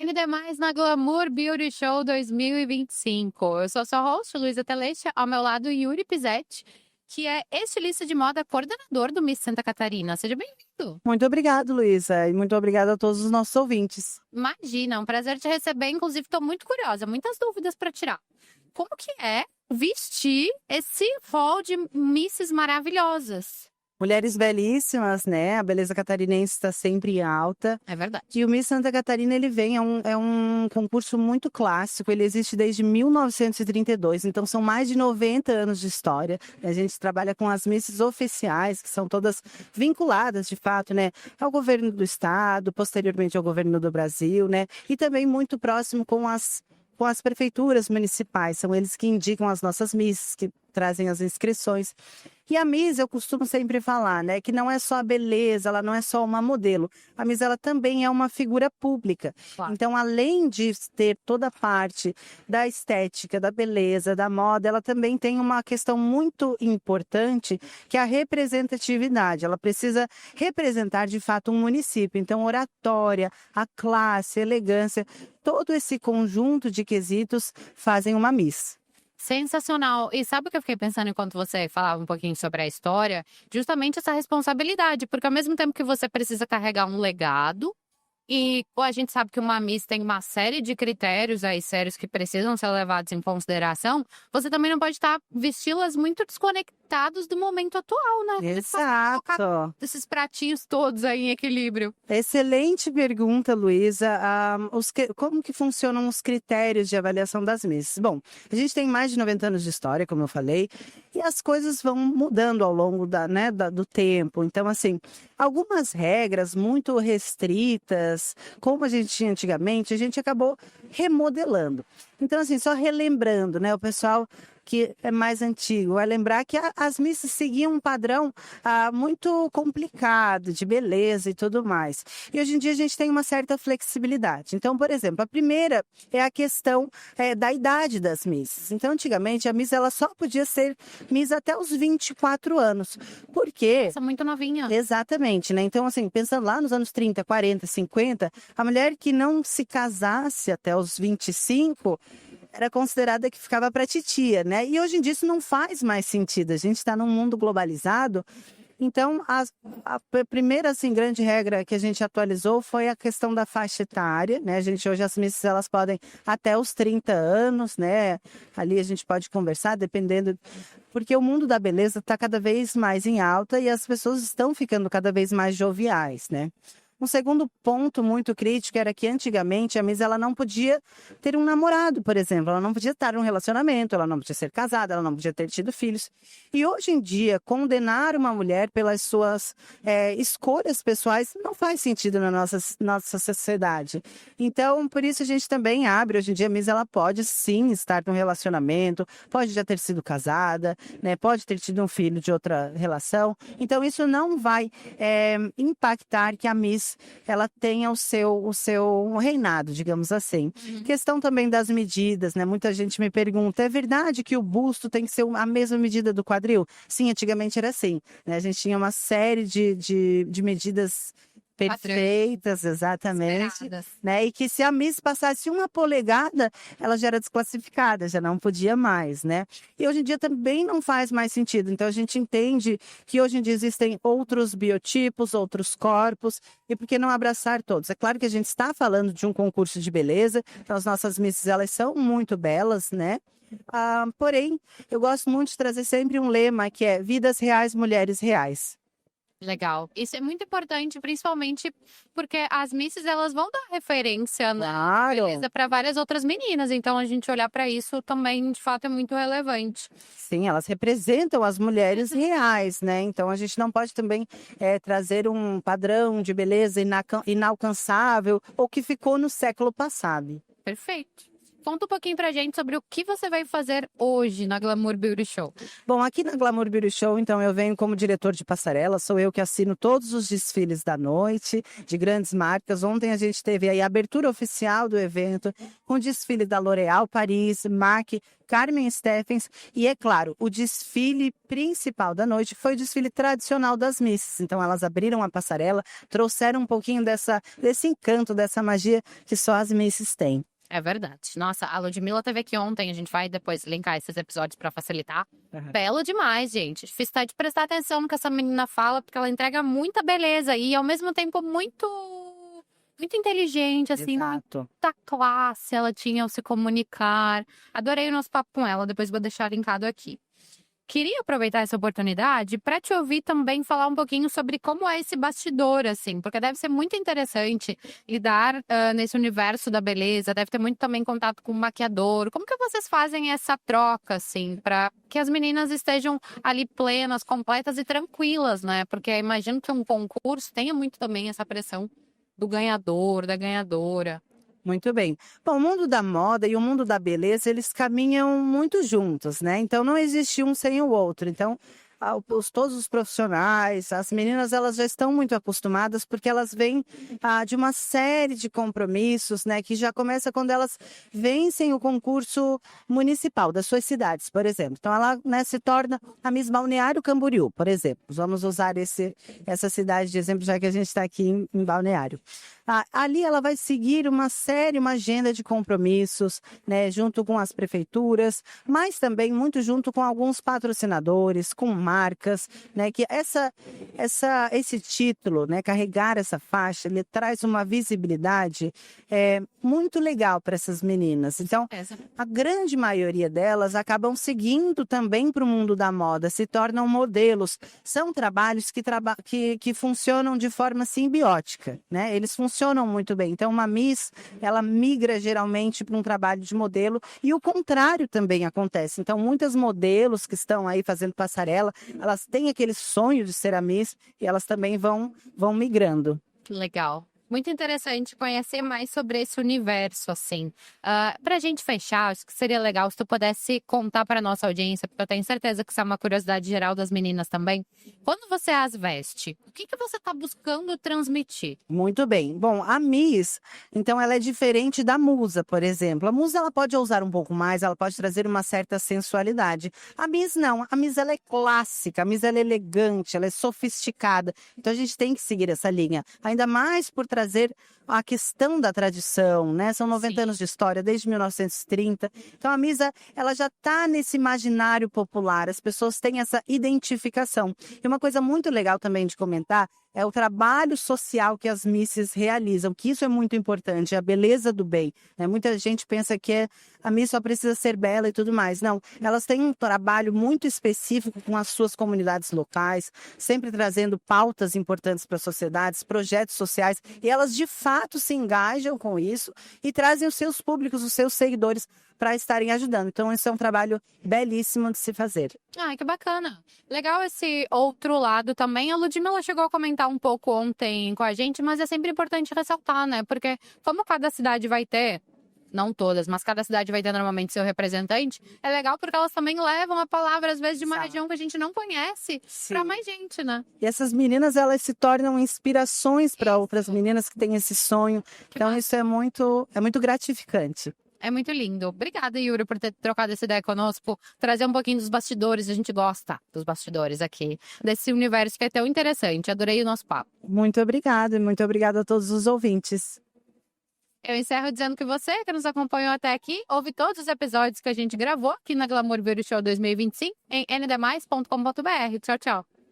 Ainda demais na Glamour Beauty Show 2025. Eu sou a sua host, Luísa Telestia, ao meu lado Yuri Pizetti, que é estilista de moda, coordenador do Miss Santa Catarina. Seja bem-vindo. Muito obrigado, Luísa, e muito obrigada a todos os nossos ouvintes. Imagina, é um prazer te receber. Inclusive, estou muito curiosa, muitas dúvidas para tirar. Como que é vestir esse rol de misses maravilhosas? Mulheres belíssimas, né? A beleza catarinense está sempre em alta. É verdade. E o Miss Santa Catarina, ele vem, é um concurso muito clássico, ele existe desde 1932, então são mais de 90 anos de história. A gente trabalha com as misses oficiais, que são todas vinculadas, de fato, né, ao governo do estado, posteriormente ao governo do Brasil, né, e também muito próximo com as prefeituras municipais, são eles que indicam as nossas misses, que trazem as inscrições. E a Miss, eu costumo sempre falar, né, que não é só a beleza, ela não é só uma modelo. A Miss, ela também é uma figura pública. Claro. Então, além de ter toda a parte da estética, da beleza, da moda, ela também tem uma questão muito importante, que é a representatividade. Ela precisa representar, de fato, um município. Então, oratória, a classe, a elegância, todo esse conjunto de quesitos fazem uma Miss. Sensacional. E sabe o que eu fiquei pensando enquanto você falava um pouquinho sobre a história? Justamente essa responsabilidade, porque ao mesmo tempo que você precisa carregar um legado, e a gente sabe que uma Miss tem uma série de critérios aí sérios que precisam ser levados em consideração, você também não pode estar vesti-las muito desconectados do momento atual, né? Exato. Esses pratinhos todos aí em equilíbrio. Excelente pergunta, Luísa. Como que funcionam os critérios de avaliação das misses? Bom, a gente tem mais de 90 anos de história, como eu falei, e as coisas vão mudando ao longo do tempo. Então, assim, algumas regras muito restritas, como a gente tinha antigamente, a gente acabou remodelando. Então, assim, só relembrando, né, o pessoal que é mais antigo, vai lembrar que as misses seguiam um padrão muito complicado de beleza e tudo mais. E hoje em dia a gente tem uma certa flexibilidade. Então, por exemplo, a primeira é a questão da idade das misses. Então, antigamente, a miss ela só podia ser miss até os 24 anos. Por quê? Essa é muito novinha. Exatamente, né? Então, assim, pensando lá nos anos 30, 40, 50, a mulher que não se casasse até os 25 era considerada que ficava para titia, né? E hoje em dia isso não faz mais sentido. A gente está num mundo globalizado. Então, a primeira assim, grande regra que a gente atualizou foi a questão da faixa etária, né? Hoje as misses elas podem até os 30 anos, né? Ali a gente pode conversar, dependendo, porque o mundo da beleza está cada vez mais em alta e as pessoas estão ficando cada vez mais joviais, né? Um segundo ponto muito crítico era que antigamente a Miss ela não podia ter um namorado, por exemplo, ela não podia estar em um relacionamento, ela não podia ser casada, ela não podia ter tido filhos. E hoje em dia, condenar uma mulher pelas suas escolhas pessoais não faz sentido na nossa sociedade. Então, por isso a gente também abre, hoje em dia a Miss ela pode sim estar num relacionamento, pode já ter sido casada, né, pode ter tido um filho de outra relação. Então, isso não vai impactar que a Miss ela tenha o seu reinado, digamos assim. Questão também das medidas, né? Muita gente me pergunta, é verdade que o busto tem que ser a mesma medida do quadril? Sim, antigamente era assim, né? A gente tinha uma série de medidas perfeitas, exatamente, Esperadas. né? E que se a Miss passasse 1 polegada, ela já era desclassificada, já não podia mais, né? E hoje em dia também não faz mais sentido. Então a gente entende que hoje em dia existem outros biotipos, outros corpos, e por que não abraçar todos? É claro que a gente está falando de um concurso de beleza, então as nossas misses elas são muito belas, né? Porém, eu gosto muito de trazer sempre um lema que é vidas reais, mulheres reais. Legal. Isso é muito importante, principalmente porque as misses elas vão dar referência, né, Claro. beleza para várias outras meninas. Então a gente olhar para isso também, de fato, é muito relevante. Sim, elas representam as mulheres reais, né? Então a gente não pode também trazer um padrão de beleza inalcançável ou que ficou no século passado. Perfeito. conta um pouquinho pra gente sobre o que você vai fazer hoje na Glamour Beauty Show. Bom, aqui na Glamour Beauty Show, então, eu venho como diretor de passarela, sou eu que assino todos os desfiles da noite, de grandes marcas. Ontem a gente teve aí a abertura oficial do evento, com o desfile da L'Oréal Paris, MAC, Carmen Steffens e, é claro, o desfile principal da noite foi o desfile tradicional das Misses. Então, elas abriram a passarela, trouxeram um pouquinho desse encanto, dessa magia que só as Misses têm. É verdade. Nossa, a Ludmilla teve aqui ontem, a gente vai depois linkar esses episódios pra facilitar. Belo demais, gente. Difícil até de prestar atenção no que essa menina fala, porque ela entrega muita beleza e, ao mesmo tempo, muito inteligente, assim, Exato. muita classe ela tinha ao se comunicar. Adorei o nosso papo com ela, depois vou deixar linkado aqui. Queria aproveitar essa oportunidade para te ouvir também falar um pouquinho sobre como é esse bastidor, assim, porque deve ser muito interessante lidar nesse universo da beleza, deve ter muito também contato com o maquiador. Como que vocês fazem essa troca, assim, para que as meninas estejam ali plenas, completas e tranquilas, né? Porque imagino que um concurso tenha muito também essa pressão do ganhador, da ganhadora. Muito bem. Bom, o mundo da moda e o mundo da beleza, eles caminham muito juntos, né? Então, não existe um sem o outro. Então, todos os profissionais, as meninas, elas já estão muito acostumadas porque elas vêm de uma série de compromissos, né? Que já começa quando elas vencem o concurso municipal das suas cidades, por exemplo. Então, ela, né, se torna a Miss Balneário Camboriú, por exemplo. Vamos usar essa cidade de exemplo, já que a gente está aqui em Balneário. Ali ela vai seguir uma agenda de compromissos, né, junto com as prefeituras, mas também muito junto com alguns patrocinadores, com marcas, né, que esse título, né, carregar essa faixa, ele traz uma visibilidade muito legal para essas meninas. Então, a grande maioria delas acabam seguindo também para o mundo da moda, se tornam modelos. São trabalhos que funcionam de forma simbiótica, né? Eles funcionam muito bem. Então, uma Miss, ela migra geralmente para um trabalho de modelo e o contrário também acontece. Então, muitas modelos que estão aí fazendo passarela, elas têm aquele sonho de ser a Miss e elas também vão migrando. Legal. Muito interessante conhecer mais sobre esse universo, assim. Pra gente fechar, acho que seria legal se tu pudesse contar para nossa audiência, porque eu tenho certeza que isso é uma curiosidade geral das meninas também. Quando você as veste, o que você tá buscando transmitir? Muito bem. Bom, a Miss, então, ela é diferente da Musa, por exemplo. A Musa, ela pode ousar um pouco mais, ela pode trazer uma certa sensualidade. A Miss, não. A Miss, ela é clássica, a Miss, ela é elegante, ela é sofisticada. Então, a gente tem que seguir essa linha. Ainda mais por trazer a questão da tradição, né? São 90 anos de história, desde 1930. Então, a Miss, ela já está nesse imaginário popular. As pessoas têm essa identificação. E uma coisa muito legal também de comentar é o trabalho social que as Misses realizam, que isso é muito importante, é a beleza do bem. Né? Muita gente pensa que a Miss só precisa ser bela e tudo mais. Não, elas têm um trabalho muito específico com as suas comunidades locais, sempre trazendo pautas importantes para a sociedade, projetos sociais, e elas de fato se engajam com isso e trazem os seus públicos, os seus seguidores para estarem ajudando. Então, esse é um trabalho belíssimo de se fazer. Ai, que bacana. Legal esse outro lado também. A Ludmilla chegou a comentar um pouco ontem com a gente, mas é sempre importante ressaltar, né? Porque como cada cidade vai ter, não todas, mas cada cidade vai ter normalmente seu representante, é legal porque elas também levam a palavra, às vezes, de uma região que a gente não conhece para mais gente, né? E essas meninas, elas se tornam inspirações para outras meninas que têm esse sonho. Então, isso é muito gratificante. É muito lindo. Obrigada, Yuri, por ter trocado essa ideia conosco, trazer um pouquinho dos bastidores. A gente gosta dos bastidores aqui, desse universo que é tão interessante. Adorei o nosso papo. Muito obrigada, e muito obrigada a todos os ouvintes. Eu encerro dizendo que você, que nos acompanhou até aqui, ouve todos os episódios que a gente gravou aqui na Glamour Beauty Show 2025 em ndmais.com.br. Tchau, tchau.